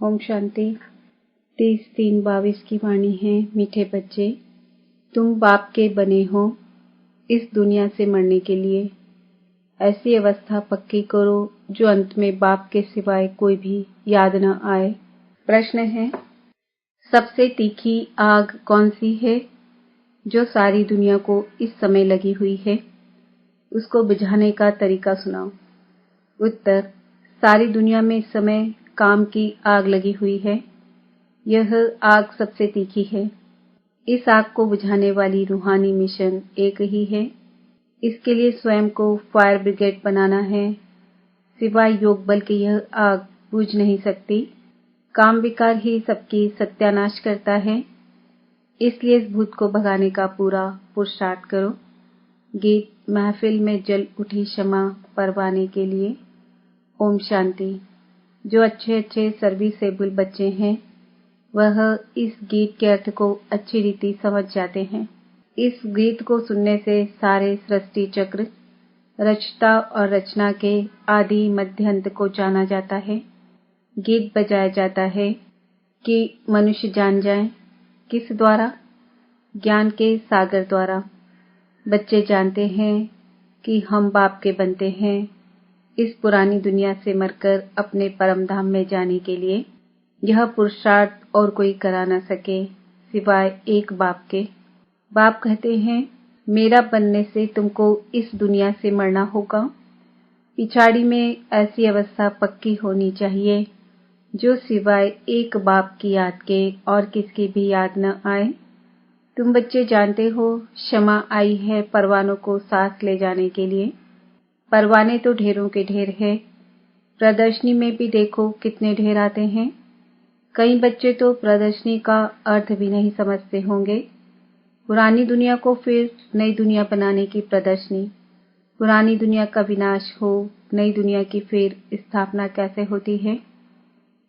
ओम शांति। 30-3-22 की वाणी है। मीठे बच्चे, तुम बाप के बने हो इस दुनिया से मरने के लिए। ऐसी अवस्था पक्की करो जो अंत में बाप के सिवाय कोई भी याद न आए। प्रश्न है, सबसे तीखी आग कौन सी है जो सारी दुनिया को इस समय लगी हुई है? उसको बुझाने का तरीका सुनाओ। उत्तर, सारी दुनिया में इस समय काम की आग लगी हुई है। यह आग सबसे तीखी है। इस आग को बुझाने वाली रूहानी मिशन एक ही है। इसके लिए स्वयं को फायर ब्रिगेड बनाना है। सिवाय योग बल के यह आग बुझ नहीं सकती। काम विकार ही सबकी सत्यानाश करता है। इसलिए इस भूत को भगाने का पूरा पुरुषार्थ करो। गीत महफिल में जल उठी क्षमा परवाने के लिए। ओम शांति। जो अच्छे सर्विसेबल बच्चे हैं वह इस गीत के अर्थ को अच्छी रीति समझ जाते हैं। इस गीत को सुनने से सारे सृष्टि चक्र, रचता और रचना के आदि मध्य अंत को जाना जाता है। गीत बजाया जाता है कि मनुष्य जान जाए। किस द्वारा? ज्ञान के सागर द्वारा। बच्चे जानते हैं कि हम बाप के बनते हैं इस पुरानी दुनिया से मरकर अपने परम धाम में जाने के लिए। यह पुरुषार्थ और कोई करा न सके सिवाय एक बाप के। बाप कहते हैं, मेरा बनने से तुमको इस दुनिया से मरना होगा। पिछाड़ी में ऐसी अवस्था पक्की होनी चाहिए जो सिवाय एक बाप की याद के और किसकी भी याद न आए। तुम बच्चे जानते हो, क्षमा आई है परवानों को सांस ले जाने के लिए। परवाने तो ढेरों के ढेर है। प्रदर्शनी में भी देखो कितने ढेर आते हैं। कई बच्चे तो प्रदर्शनी का अर्थ भी नहीं समझते होंगे। पुरानी दुनिया को फिर नई दुनिया बनाने की प्रदर्शनी। पुरानी दुनिया का विनाश हो, नई दुनिया की फिर स्थापना कैसे होती है,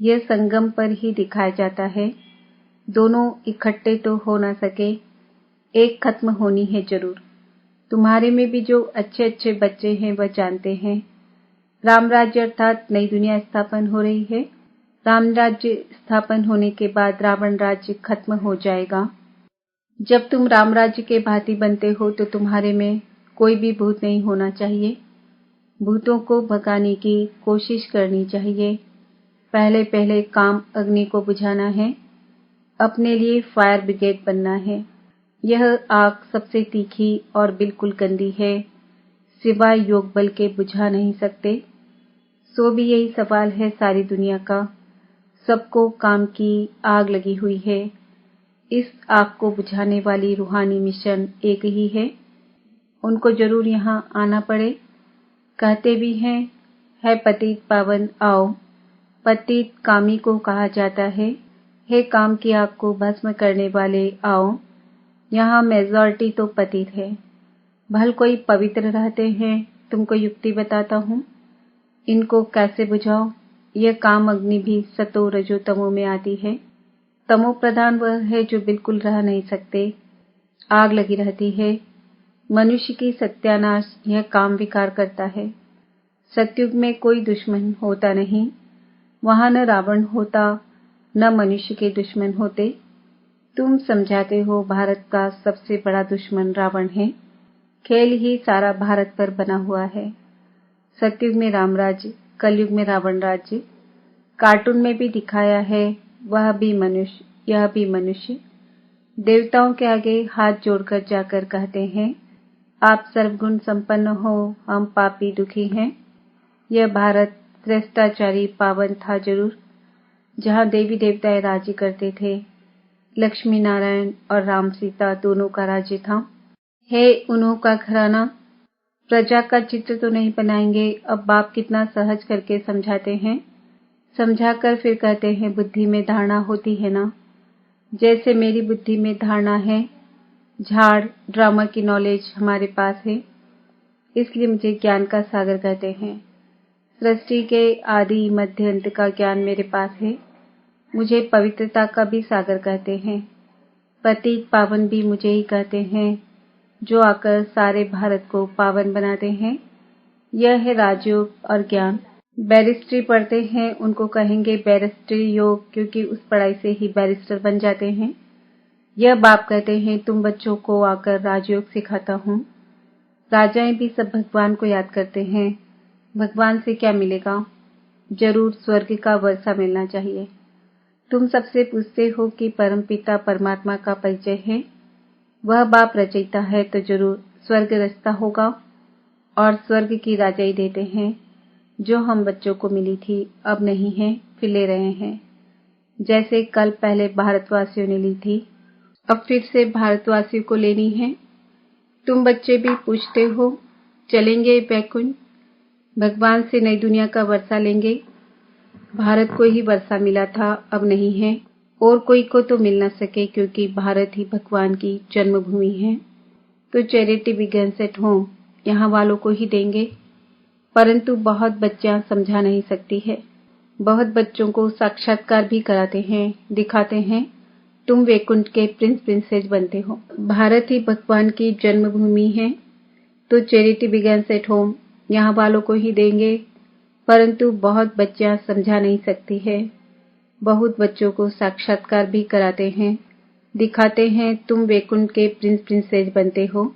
यह संगम पर ही दिखाया जाता है। दोनों इकट्ठे तो हो न सके, एक खत्म होनी है जरूर। तुम्हारे में भी जो अच्छे बच्चे हैं वह जानते हैं, राम राज्य अर्थात नई दुनिया स्थापन हो रही है। राम राज्य स्थापन होने के बाद रावण राज्य खत्म हो जाएगा। जब तुम राम राज्य के भांति बनते हो तो तुम्हारे में कोई भी भूत नहीं होना चाहिए। भूतों को भगाने की कोशिश करनी चाहिए। पहले काम अग्नि को बुझाना है, अपने लिए फायर ब्रिगेड बनना है। यह आग सबसे तीखी और बिल्कुल गंदी है। सिवाय योग बल के बुझा नहीं सकते। सो भी यही सवाल है सारी दुनिया का। सबको काम की आग लगी हुई है। इस आग को बुझाने वाली रूहानी मिशन एक ही है। उनको जरूर यहाँ आना पड़े। कहते भी हैं, है पतित पावन आओ। पतित कामी को कहा जाता है। हे काम की आग को भस्म करने वाले आओ। यहाँ मेजॉरिटी तो पतित है। भल कोई पवित्र रहते हैं। तुमको युक्ति बताता हूँ, इनको कैसे बुझाओ। यह काम अग्नि भी सतो रजो तमो में आती है। तमो प्रधान वह है जो बिल्कुल रह नहीं सकते, आग लगी रहती है। मनुष्य की सत्यानाश यह काम विकार करता है। सतयुग में कोई दुश्मन होता नहीं। वहां न रावण होता, न मनुष्य के दुश्मन होते। तुम समझाते हो भारत का सबसे बड़ा दुश्मन रावण है। खेल ही सारा भारत पर बना हुआ है। सतयुग में राम राज्य, कलयुग में रावण राज्य। कार्टून में भी दिखाया है, वह भी मनुष्य, यह भी मनुष्य। देवताओं के आगे हाथ जोड़कर जाकर कहते हैं, आप सर्वगुण संपन्न हो, हम पापी दुखी हैं। यह भारत श्रेष्ठाचारी पावन था जरूर, जहाँ देवी देवताएं राज्य करते थे। लक्ष्मी नारायण और राम सीता दोनों का राज्य था। है उन्हों का घराना। प्रजा का चित्र तो नहीं बनाएंगे। अब बाप कितना सहज करके समझाते हैं। समझाकर फिर कहते हैं, बुद्धि में धारणा होती है ना, जैसे मेरी बुद्धि में धारणा है। झाड़ ड्रामा की नॉलेज हमारे पास है, इसलिए मुझे ज्ञान का सागर कहते हैं। सृष्टि के आदि मध्य अंत का ज्ञान मेरे पास है। मुझे पवित्रता का भी सागर कहते हैं। पतित पावन भी मुझे ही कहते हैं, जो आकर सारे भारत को पावन बनाते हैं। यह है राजयोग और ज्ञान। बैरिस्ट्री पढ़ते हैं उनको कहेंगे बैरिस्ट्री योग, क्योंकि उस पढ़ाई से ही बैरिस्टर बन जाते हैं। यह बाप कहते हैं तुम बच्चों को आकर राजयोग सिखाता हूँ। राजाएं भी सब भगवान को याद करते हैं। भगवान से क्या मिलेगा? जरूर स्वर्ग का वर्षा मिलना चाहिए। तुम सबसे पूछते हो कि परमपिता परमात्मा का परिचय है। वह बाप रचयिता है तो जरूर स्वर्ग रचता होगा, और स्वर्ग की राजाई देते हैं जो हम बच्चों को मिली थी, अब नहीं है, फिर ले रहे हैं। जैसे कल पहले भारतवासियों ने ली थी, अब फिर से भारतवासियों को लेनी है। तुम बच्चे भी पूछते हो चलेंगे बैकुंठ, भगवान से नई दुनिया का वर्षा लेंगे। भारत को ही वर्षा मिला था, अब नहीं है, और कोई को तो मिल न सके, क्योंकि भारत ही भगवान की जन्मभूमि है। तो चैरिटी बिगिंस एट होम, यहाँ वालों को ही देंगे। परंतु बहुत बच्चियां समझा नहीं सकती है। बहुत बच्चों को साक्षात्कार भी कराते हैं, दिखाते हैं तुम वैकुंठ के प्रिंस प्रिंसेस बनते हो। भारत ही भगवान की जन्मभूमि है, तो चैरिटी बिगिंस एट होम यहाँ वालों को ही देंगे। परंतु बहुत बच्चियां समझा नहीं सकती है। बहुत बच्चों को साक्षात्कार भी कराते हैं, दिखाते हैं तुम वैकुंठ के प्रिंस प्रिंसेस बनते हो।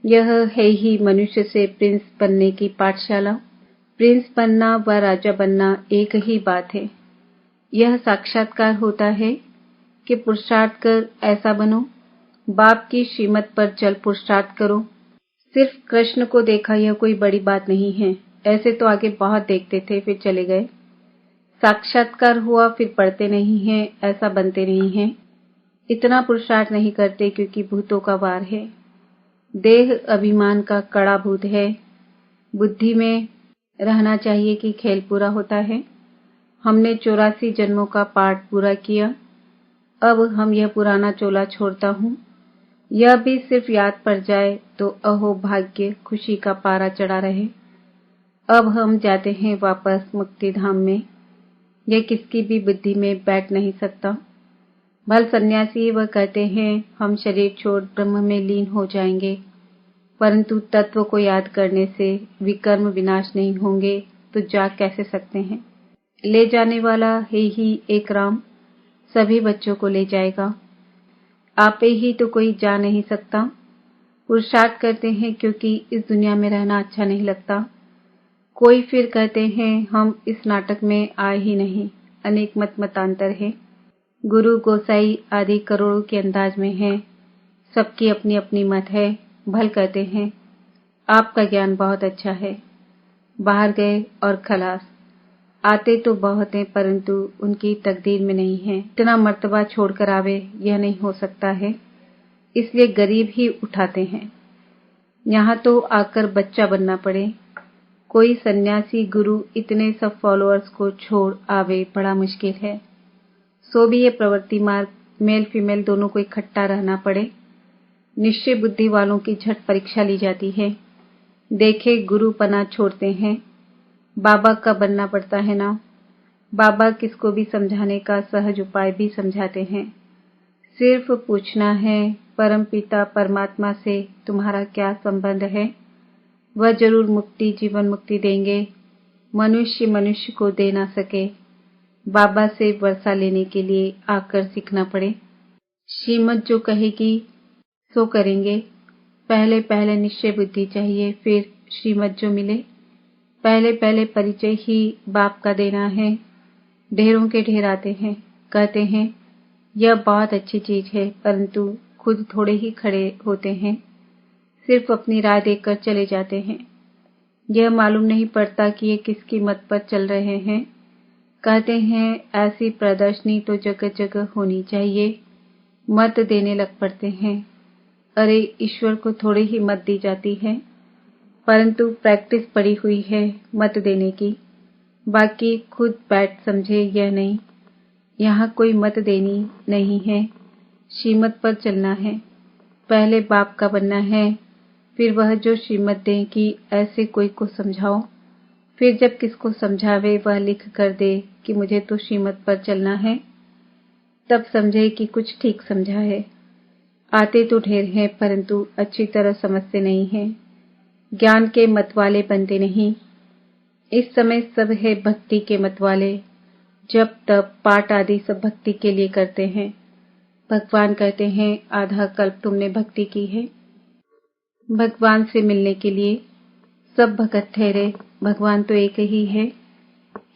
यह है ही मनुष्य से प्रिंस बनने की पाठशाला। प्रिंस बनना व राजा बनना एक ही बात है। यह साक्षात्कार होता है कि पुरुषार्थ कर ऐसा बनो, बाप की श्रीमत पर चल पुरुषार्थ करो। सिर्फ कृष्ण को देखा यह कोई बड़ी बात नहीं है। ऐसे तो आगे बहुत देखते थे, फिर चले गए। साक्षात्कार हुआ फिर पढ़ते नहीं हैं, ऐसा बनते नहीं हैं। इतना पुरुषार्थ नहीं करते क्योंकि भूतों का वार है। देह अभिमान का कड़ा भूत है। बुद्धि में रहना चाहिए कि खेल पूरा होता है। हमने 84 जन्मों का पाठ पूरा किया, अब हम यह पुराना चोला छोड़ता हूँ। यह भी सिर्फ याद पड़ जाए तो अहो भाग्य, खुशी का पारा चढ़ा रहे। अब हम जाते हैं वापस मुक्ति धाम में। यह किसकी भी बुद्धि में बैठ नहीं सकता। भल सन्यासी वह कहते हैं हम शरीर छोड़ ब्रह्म में लीन हो जाएंगे, परंतु तत्व को याद करने से विकर्म विनाश नहीं होंगे, तो जा कैसे सकते हैं? ले जाने वाला है ही एक राम, सभी बच्चों को ले जाएगा। आपे ही तो कोई जा नहीं सकता। पुरुषार्थ करते हैं क्योंकि इस दुनिया में रहना अच्छा नहीं लगता। कोई फिर कहते हैं हम इस नाटक में आए ही नहीं। अनेक मतांतर है। गुरु गोसाई आदि करोड़ों के अंदाज में है। सबकी अपनी अपनी मत है। भल कहते हैं आपका ज्ञान बहुत अच्छा है। बाहर गए और खलास। आते तो बहुत हैं, परंतु उनकी तकदीर में नहीं है। इतना मर्तबा छोड़कर आवे, यह नहीं हो सकता है, इसलिए गरीब ही उठाते हैं। यहाँ तो आकर बच्चा बनना पड़े। कोई सन्यासी गुरु इतने सब फॉलोअर्स को छोड़ आवे, बड़ा मुश्किल है। सो भी ये प्रवृत्ति मार्ग मेल फीमेल दोनों को इकट्ठा रहना पड़े। निश्चय बुद्धि वालों की झट परीक्षा ली जाती है। देखे गुरु पना छोड़ते हैं, बाबा का बनना पड़ता है ना। बाबा किसको भी समझाने का सहज उपाय भी समझाते हैं। सिर्फ पूछना है परम पिता परमात्मा से तुम्हारा क्या संबंध है। वह जरूर मुक्ति जीवन मुक्ति देंगे। मनुष्य मनुष्य को दे ना सके। बाबा से वर्षा लेने के लिए आकर सीखना पड़े। श्रीमत जो कहेगी सो करेंगे। पहले पहले निश्चय बुद्धि चाहिए, फिर श्रीमत जो मिले। पहले पहले परिचय ही बाप का देना है। ढेरों के ढेर आते हैं, कहते हैं यह बहुत अच्छी चीज है, परंतु खुद थोड़े ही खड़े होते हैं, सिर्फ अपनी राय देकर चले जाते हैं। यह मालूम नहीं पड़ता कि ये किसकी मत पर चल रहे हैं। कहते हैं ऐसी प्रदर्शनी तो जगह जगह होनी चाहिए, मत देने लग पड़ते हैं। अरे ईश्वर को थोड़ी ही मत दी जाती है, परंतु प्रैक्टिस पड़ी हुई है मत देने की। बाकी खुद बैठ समझे यह नहीं। यहाँ कोई मत देनी नहीं है, श्रीमत पर चलना है। पहले बाप का बनना है, फिर वह जो श्रीमत दें कि ऐसे कोई को समझाओ। फिर जब किसको समझावे वह लिख कर दे कि मुझे तो श्रीमत पर चलना है, तब समझे कि कुछ ठीक समझा है। आते तो ढेर हैं, परंतु अच्छी तरह समझते नहीं हैं। ज्ञान के मत वाले बनते नहीं। इस समय सब है भक्ति के मत वाले, जब तब पाठ आदि सब भक्ति के लिए करते हैं। भगवान कहते हैं आधा कल्प तुमने भक्ति की है। भगवान से मिलने के लिए सब भगत ठहरे, भगवान तो एक ही है।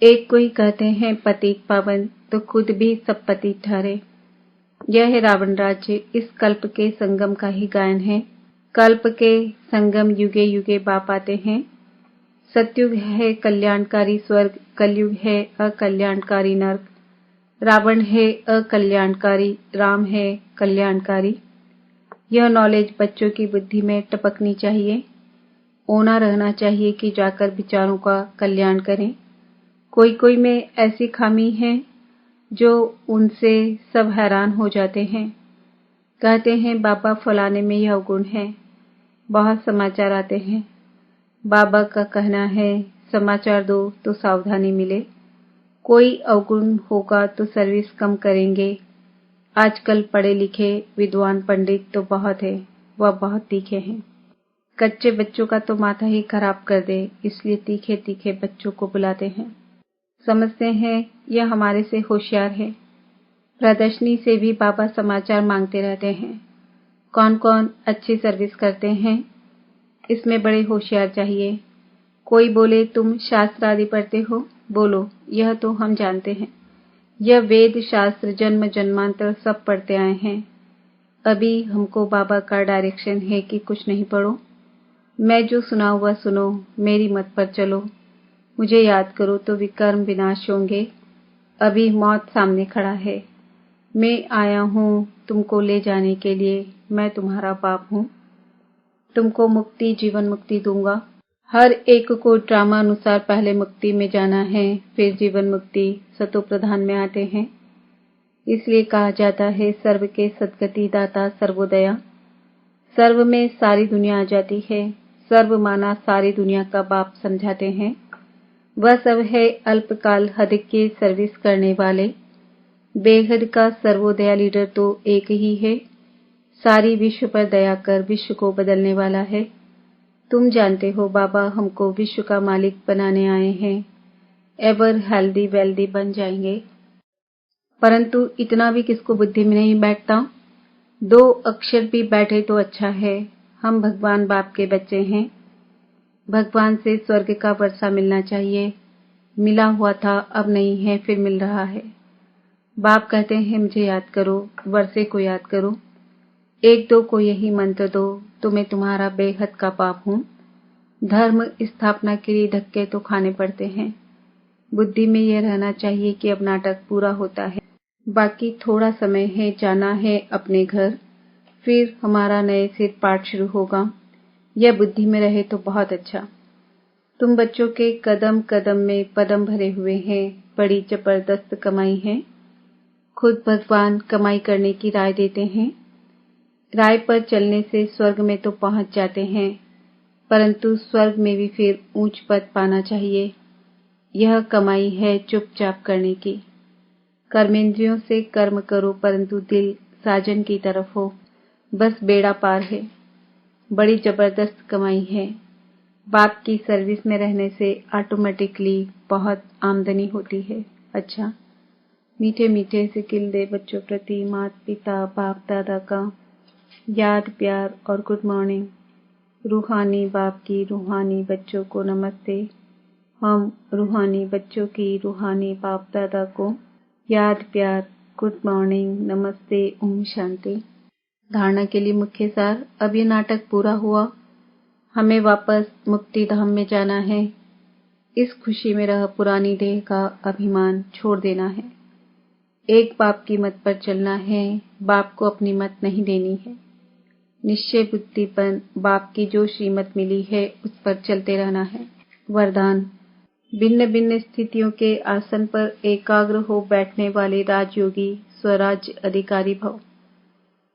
एक को ही कहते हैं पतित पावन, तो खुद भी सब पतित ठहरे। यह है रावण राज्य, इस कल्प के संगम का ही गायन है। कल्प के संगम युगे युगे बाप आते हैं। सतयुग है कल्याणकारी स्वर्ग, कलयुग है अकल्याणकारी नर्क। रावण है अकल्याणकारी, राम है कल्याणकारी। यह नॉलेज बच्चों की बुद्धि में टपकनी चाहिए। ओना रहना चाहिए कि जाकर विचारों का कल्याण करें। कोई कोई में ऐसी खामी है जो उनसे सब हैरान हो जाते हैं। कहते हैं बाबा फलाने में यह गुण है। बहुत समाचार आते हैं। बाबा का कहना है समाचार दो तो सावधानी मिले। कोई अवगुण होगा तो सर्विस कम करेंगे। आजकल पढ़े लिखे विद्वान पंडित तो बहुत है, वह बहुत तीखे हैं। कच्चे बच्चों का तो माथा ही खराब कर दे, इसलिए तीखे तीखे बच्चों को बुलाते हैं। समझते हैं यह हमारे से होशियार है। प्रदर्शनी से भी बाबा समाचार मांगते रहते हैं। कौन कौन अच्छी सर्विस करते हैं, इसमें बड़े होशियार चाहिए। कोई बोले तुम शास्त्र आदि पढ़ते हो, बोलो यह तो हम जानते हैं। यह वेद शास्त्र जन्म जन्मांतर सब पढ़ते आए हैं। अभी हमको बाबा का डायरेक्शन है कि कुछ नहीं पढ़ो। मैं जो सुनाऊं वह सुनो, मेरी मत पर चलो। मुझे याद करो तो विकर्म विनाश होंगे। अभी मौत सामने खड़ा है। मैं आया हूँ तुमको ले जाने के लिए। मैं तुम्हारा बाप हूँ। तुमको मुक्ति जीवन मुक्ति दूंगा। हर एक को ड्रामा अनुसार पहले मुक्ति में जाना है, फिर जीवन मुक्ति सतो प्रधान में आते हैं। इसलिए कहा जाता है सर्व के सद्गति दाता सर्वोदया। सर्व में सारी दुनिया आ जाती है। सर्व माना सारी दुनिया का बाप समझाते हैं। वह सब है अल्पकाल हद के सर्विस करने वाले। बेहद का सर्वोदया लीडर तो एक ही है। सारी विश्व पर दया कर विश्व को बदलने वाला है। तुम जानते हो बाबा हमको विश्व का मालिक बनाने आए हैं। एवर हेल्दी वेल्दी बन जाएंगे। परंतु इतना भी किसको बुद्धि में नहीं बैठता। 2 अक्षर भी बैठे तो अच्छा है। हम भगवान बाप के बच्चे हैं। भगवान से स्वर्ग का वर्षा मिलना चाहिए। मिला हुआ था, अब नहीं है, फिर मिल रहा है। बाप कहते हैं मुझे याद करो, वर्षे को याद करो। 1-2 को यही मंत्र दो तो मैं तुम्हारा बेहद का बाप हूँ। धर्म स्थापना के लिए धक्के तो खाने पड़ते हैं। बुद्धि में यह रहना चाहिए कि अब नाटक पूरा होता है, बाकी थोड़ा समय है, जाना है अपने घर, फिर हमारा नए से पाठ शुरू होगा। यह बुद्धि में रहे तो बहुत अच्छा। तुम बच्चों के कदम कदम में पदम भरे हुए हैं। बड़ी जबरदस्त कमाई है। खुद भगवान कमाई करने की राय देते हैं। राय पर चलने से स्वर्ग में तो पहुंच जाते हैं, परंतु स्वर्ग में भी फिर ऊंच पद पाना चाहिए। यह कमाई है चुपचाप करने की। कर्मेंद्रियों से कर्म करो परंतु दिल साजन की तरफ हो, बस बेड़ा पार है। बड़ी जबरदस्त कमाई है। बाप की सर्विस में रहने से ऑटोमेटिकली बहुत आमदनी होती है। अच्छा, मीठे मीठे से किल दे बच्चों प्रति माता पिता बाप दादा का याद प्यार और गुड मॉर्निंग। रूहानी बाप की रूहानी बच्चों को नमस्ते। हम रूहानी बच्चों की रूहानी बाप दादा को याद प्यार गुड मॉर्निंग नमस्ते ओम शांति। धारणा के लिए मुख्य सार। अब ये नाटक पूरा हुआ। हमें वापस मुक्ति धाम में जाना है। इस खुशी में रह पुरानी देह का अभिमान छोड़ देना है। एक बाप की मत पर चलना है। बाप को अपनी मत नहीं देनी है। निश्चय बुद्धिपन बाप की जो श्रीमत मिली है उस पर चलते रहना है। वरदान। भिन्न भिन्न स्थितियों के आसन पर एकाग्र हो बैठने वाले राजयोगी स्वराज्य अधिकारी भव।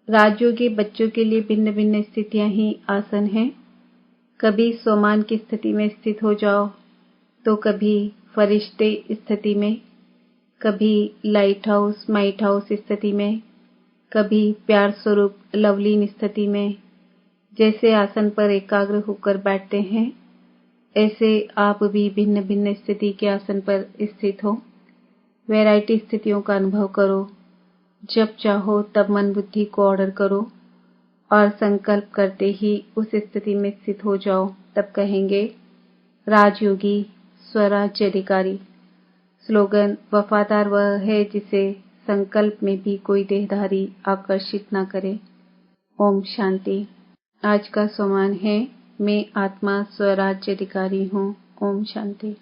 राजयोगी बच्चों के लिए भिन्न भिन्न स्थितियां ही आसन हैं। कभी स्वमान की स्थिति में स्थित हो जाओ, तो कभी फरिश्ते स्थिति में, कभी लाइट हाउस माइट हाउस स्थिति में, कभी प्यार स्वरूप लवलीन स्थिति में। जैसे आसन पर एकाग्र होकर बैठते हैं, ऐसे आप भी भिन्न भिन्न स्थिति के आसन पर स्थित हो। वैरायटी स्थितियों का अनुभव करो। जब चाहो तब मन बुद्धि को ऑर्डर करो और संकल्प करते ही उस स्थिति में स्थित हो जाओ। तब कहेंगे, राजयोगी स्वराज्य अधिकारी। स्लोगन, वफादार वह है जिसे संकल्प में भी कोई देहधारी आकर्षित न करे। ओम शांति। आज का सोमान है, मैं आत्मा स्वराज्य अधिकारी हूँ। ओम शांति।